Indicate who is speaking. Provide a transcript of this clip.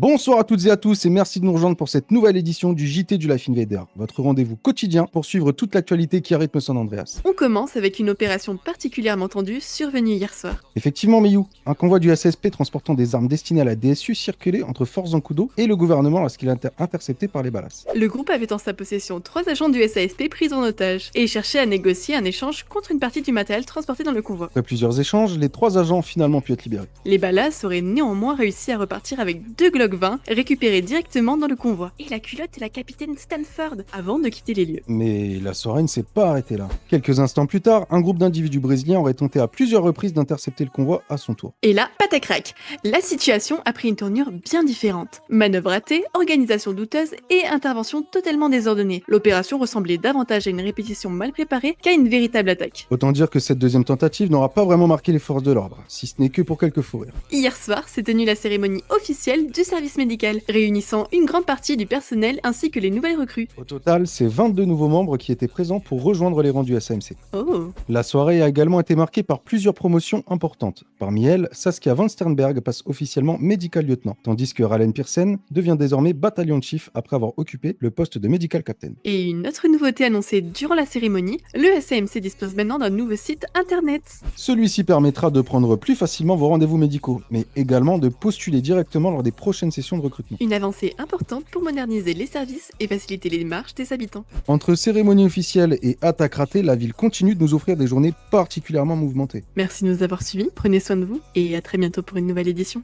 Speaker 1: Bonsoir à toutes et à tous et merci de nous rejoindre pour cette nouvelle édition du JT du Life Invader, votre rendez-vous quotidien pour suivre toute l'actualité qui rythme San Andreas.
Speaker 2: On commence avec une opération particulièrement tendue survenue hier soir.
Speaker 1: Effectivement, Miyu, un convoi du SSP transportant des armes destinées à la DSU circulait entre Fort Zancudo et le gouvernement lorsqu'il est intercepté par les Balas.
Speaker 2: Le groupe avait en sa possession 3 agents du SASP pris en otage et cherchait à négocier un échange contre une partie du matériel transporté dans le convoi.
Speaker 1: Après plusieurs échanges, les 3 agents ont finalement pu être libérés.
Speaker 2: Les Balas auraient néanmoins réussi à repartir avec 2 Glock 20 récupérés directement dans le convoi et la culotte de la capitaine Stanford avant de quitter les lieux.
Speaker 1: Mais la soirée ne s'est pas arrêtée là. Quelques instants plus tard, un groupe d'individus brésiliens aurait tenté à plusieurs reprises d'intercepter le convoi à son tour.
Speaker 2: Et là, patacrac, la situation a pris une tournure bien différente. Manœuvre ratée, organisation douteuse et intervention totalement désordonnée. L'opération ressemblait davantage à une répétition mal préparée qu'à une véritable attaque.
Speaker 1: Autant dire que cette deuxième tentative n'aura pas vraiment marqué les forces de l'ordre, si ce n'est que pour quelques fous rires.
Speaker 2: Hier soir s'est tenue la cérémonie officielle du service médical, réunissant une grande partie du personnel ainsi que les nouvelles recrues.
Speaker 1: Au total, c'est 22 nouveaux membres qui étaient présents pour rejoindre les rangs du SAMC.
Speaker 2: Oh.
Speaker 1: La soirée a également été marquée par plusieurs promotions importantes. Parmi elles, Saskia Van Sternberg passe officiellement Medical Lieutenant, tandis que Ralen Pearson devient désormais Bataillon Chief après avoir occupé le poste de Medical Captain.
Speaker 2: Et une autre nouveauté annoncée durant la cérémonie, le SAMC dispose maintenant d'un nouveau site internet.
Speaker 1: Celui-ci permettra de prendre plus facilement vos rendez-vous médicaux, mais également de postuler directement lors des prochaines sessions de recrutement.
Speaker 2: Une avancée importante pour moderniser les services et faciliter les démarches des habitants.
Speaker 1: Entre cérémonie officielle et attaque ratée, la ville continue de nous offrir des journées particulièrement mouvementées.
Speaker 2: Merci de nous avoir suivis, prenez soin de vous et à très bientôt pour une nouvelle édition.